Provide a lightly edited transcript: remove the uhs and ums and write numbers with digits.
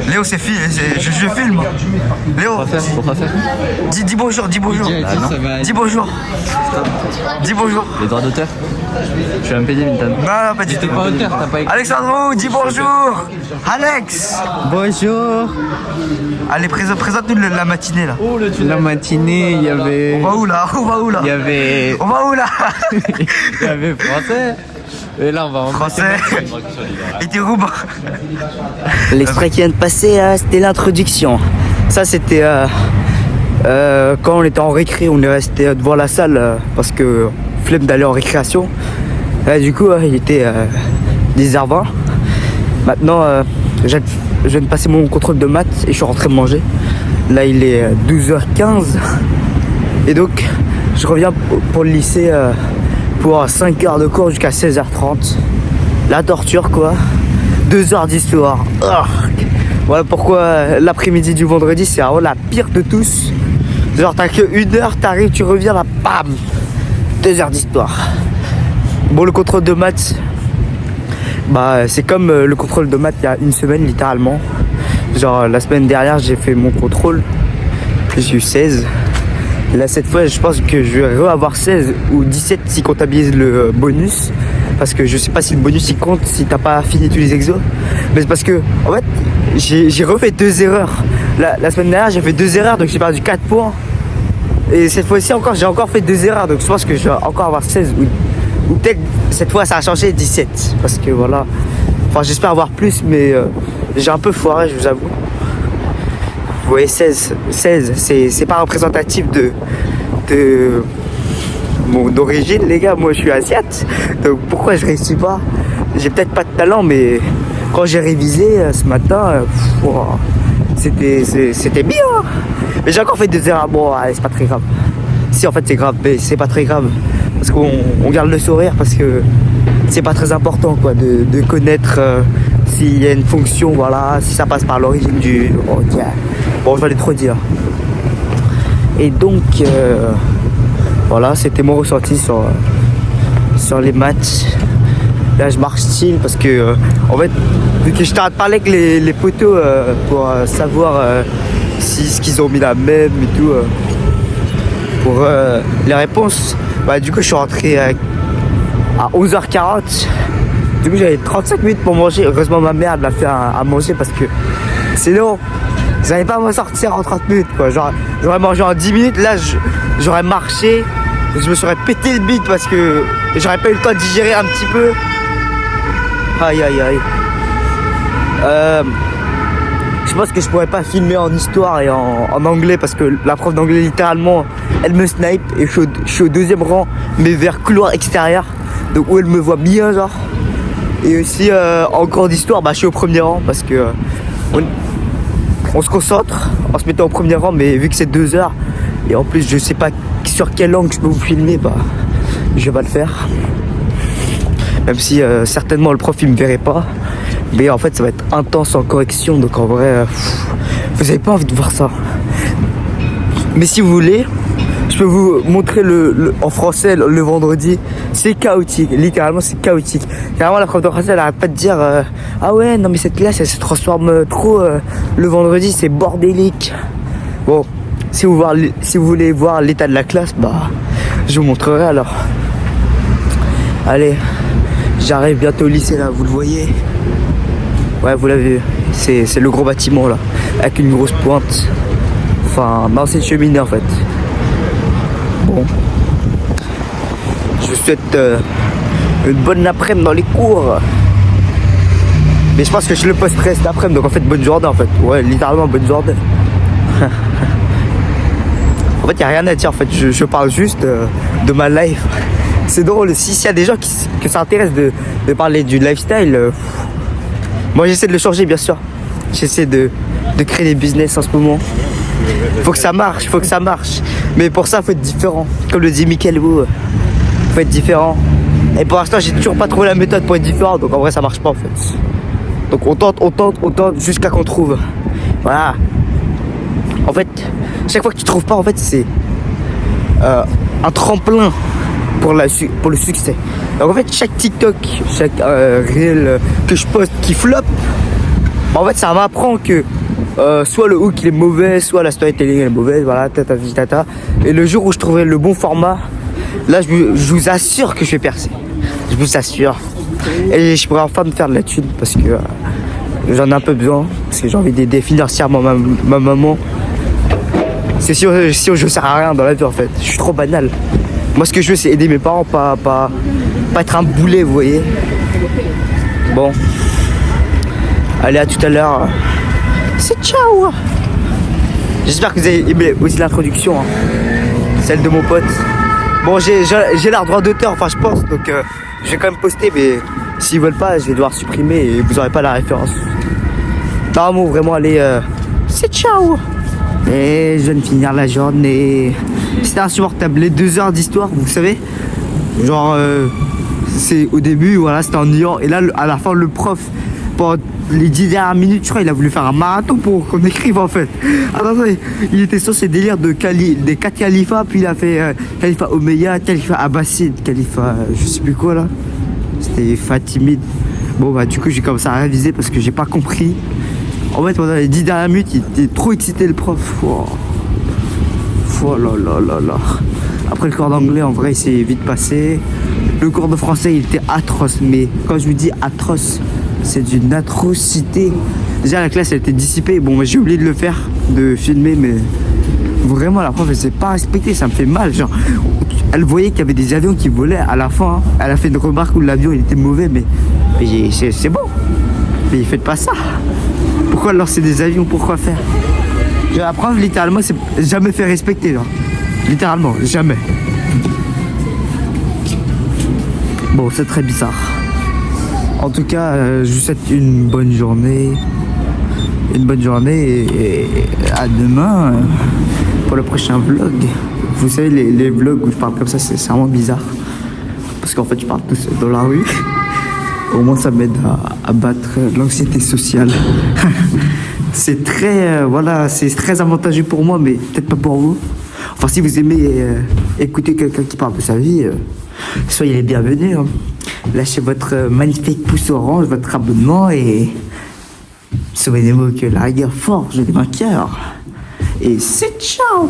Léo, c'est je filme. Léo, Pourquoi faire dis bonjour, dis bonjour. Dis bonjour. Dis bonjour. Les droits d'auteur. Je suis un PD, Mintan. Non, pas du tout. Pas auteur, t'as pas écrit. Alexandro, dis bonjour. Alex. Bonjour. Allez, présente-nous la matinée là. La matinée, il y avait. On va où là? On va où là? Il y avait. On va où là? Il y avait français. Et là, on va en Français. Et tu roues. L'extrait qui vient de passer, c'était l'introduction. Ça, c'était quand on était en récré, on est resté devant la salle parce que flemme d'aller en récréation. Du coup, il était 10h20. Maintenant, je viens de passer mon contrôle de maths et je suis rentré manger. Là, il est 12h15. Et donc, je reviens pour le lycée pour 5 heures de cours jusqu'à 16h30. La torture, quoi. 2 heures d'histoire. Voilà pourquoi l'après-midi du vendredi, c'est vraiment la pire de tous. Genre, t'as que 1 heure, t'arrives, tu reviens là, bam, 2 heures d'histoire. Bon, le contrôle de maths, bah, c'est comme le contrôle de maths il y a une semaine, littéralement. Genre, la semaine dernière, j'ai fait mon contrôle, puis j'ai eu 16. Et là, cette fois, je pense que je vais avoir 16 ou 17 si comptabilise le bonus. Parce que je sais pas si le bonus il compte si t'as pas fini tous les exos. Mais c'est parce que, en fait, j'ai refait 2 erreurs. La semaine dernière, j'ai fait 2 erreurs, donc j'ai perdu 4 points. Et cette fois-ci encore, j'ai encore fait 2 erreurs, donc je pense que je vais encore avoir 16 ou peut-être cette fois ça a changé 17. Parce que voilà, enfin j'espère avoir plus, mais j'ai un peu foiré, je vous avoue. Vous voyez, 16, c'est pas représentatif de mon origine, les gars. Moi je suis asiate, donc pourquoi je réussis pas? J'ai peut-être pas de talent, mais quand j'ai révisé ce matin, c'était bien. Mais j'ai encore fait 2 erreurs. Bon, allez, c'est pas très grave. Si, en fait c'est grave, mais c'est pas très grave. Parce qu'on garde le sourire, parce que c'est pas très important, quoi, de connaître s'il y a une fonction, voilà, si ça passe par l'origine du... Bon, je vais aller trop dire. Et donc, voilà, c'était mon ressenti sur les maths. Là, je marche style parce que, en fait, vu que je t'arrête de parler avec les poteaux pour savoir si ce qu'ils ont mis la même et tout, pour les réponses, bah, du coup, je suis rentré à 11h40. Du coup, j'avais 35 minutes pour manger. Heureusement, ma mère m'a fait à manger parce que sinon, j'allais pas m'en sortir en 30 minutes, quoi. Genre, j'aurais mangé en 10 minutes. Là, j'aurais marché. Je me serais pété le bide parce que j'aurais pas eu le temps de digérer un petit peu. Aïe, aïe, aïe. Je pense que je pourrais pas filmer en histoire et en anglais parce que la prof d'anglais, littéralement, elle me snipe et je suis au 2e rang, mais vers couloir extérieur. Donc où elle me voit bien, genre. Et aussi, en cours d'histoire, bah, je suis au 1er rang parce que on se concentre en se mettant au 1er rang, mais vu que c'est 2 heures, et en plus, je sais pas sur quelle langue je peux vous filmer, bah, je vais pas le faire. Même si certainement le prof il me verrait pas. Mais en fait ça va être intense en correction. Donc en vrai vous avez pas envie de voir ça. Mais si vous voulez, je peux vous montrer en français le vendredi. C'est chaotique, littéralement c'est chaotique. Carrément la prof de français elle arrête pas de dire ah ouais non mais cette classe elle se transforme trop le vendredi, c'est bordélique. Bon, si vous voulez voir l'état de la classe, bah je vous montrerai alors. Allez, j'arrive bientôt au lycée là, vous le voyez? Ouais, vous l'avez vu, c'est le gros bâtiment là, avec une grosse pointe. Enfin, non, c'est une cheminée en fait. Bon, je vous souhaite une bonne après-midi dans les cours. Mais je pense que je le posterai cet après-midi, donc en fait bonne journée en fait. Ouais, littéralement bonne journée. En fait, il n'y a rien à dire en fait, je parle juste de ma life. C'est drôle, s'il y a des gens qui s'intéressent de parler du lifestyle, moi j'essaie de le changer bien sûr. J'essaie de créer des business en ce moment. Faut que ça marche, Mais pour ça, faut être différent. Comme le dit Michael Wu, faut être différent. Et pour l'instant, j'ai toujours pas trouvé la méthode pour être différent, donc en vrai, ça marche pas en fait. Donc on tente jusqu'à qu'on trouve. Voilà. En fait, chaque fois que tu trouves pas, en fait, c'est un tremplin pour le succès. Donc en fait, chaque TikTok, chaque reel que je poste qui flop, En fait, ça m'apprend que soit le hook il est mauvais, soit la storytelling elle est mauvaise, voilà, tata, tata. Et le jour où je trouverai le bon format, là, je vous assure que je vais percer. Je vous assure. Et je pourrais enfin me faire de la thune parce que j'en ai un peu besoin. Parce que j'ai envie d'aider financièrement ma maman. C'est sûr, je sers à rien dans la vie en fait. Je suis trop banal. Moi, ce que je veux, c'est aider mes parents, pas être un boulet, vous voyez. Bon. Allez, à tout à l'heure. C'est ciao. J'espère que vous avez aimé aussi l'introduction. Hein. Celle de mon pote. Bon, j'ai l'air droit d'auteur, enfin je pense. Donc je vais quand même poster, mais s'ils veulent pas, je vais devoir supprimer et vous aurez pas la référence. Non, bon, vraiment, allez. C'est ciao. Et je viens de finir la journée. C'était insupportable. Les 2 heures d'histoire, vous savez. Genre, c'est au début, voilà, c'était ennuyant. Et là, à la fin, le prof, pendant les 10 dernières minutes, je crois, il a voulu faire un marathon pour qu'on écrive en fait. Attendez, il était sur ses délires des 4 califats, puis il a fait Khalifa Omeya, Khalifa Abbasid, Khalifa, je sais plus quoi là. C'était Fatimide. Bon, bah, du coup, j'ai commencé à réviser parce que j'ai pas compris. En fait, pendant les 10 dernières minutes, il était trop excité le prof. Oh là là là là. Après le cours d'anglais, en vrai, il s'est vite passé. Le cours de français, il était atroce. Mais quand je vous dis atroce, c'est d'une atrocité. Déjà, la classe, elle était dissipée. Bon, j'ai oublié de le faire, de filmer, mais vraiment, la prof, elle s'est pas respectée. Ça me fait mal. Genre, elle voyait qu'il y avait des avions qui volaient à la fin. Hein. Elle a fait une remarque où l'avion, il était mauvais, mais c'est bon. Mais faites pas ça. Pourquoi lancer des avions? Pourquoi faire? La prof, littéralement, c'est jamais fait respecter. Genre. Littéralement, jamais. Bon, c'est très bizarre. En tout cas, je vous souhaite une bonne journée. Une bonne journée et à demain pour le prochain vlog. Vous savez, les vlogs où je parle comme ça, c'est vraiment bizarre. Parce qu'en fait, je parle tout seul dans la rue. Au moins, ça m'aide à battre l'anxiété sociale. C'est très, voilà, c'est très avantageux pour moi, mais peut-être pas pour vous. Enfin, si vous aimez écouter quelqu'un qui parle de sa vie, soyez les bienvenus. Hein. Lâchez votre magnifique pouce orange, votre abonnement et souvenez-vous que la rigueur forge les vainqueurs. Et c'est ciao.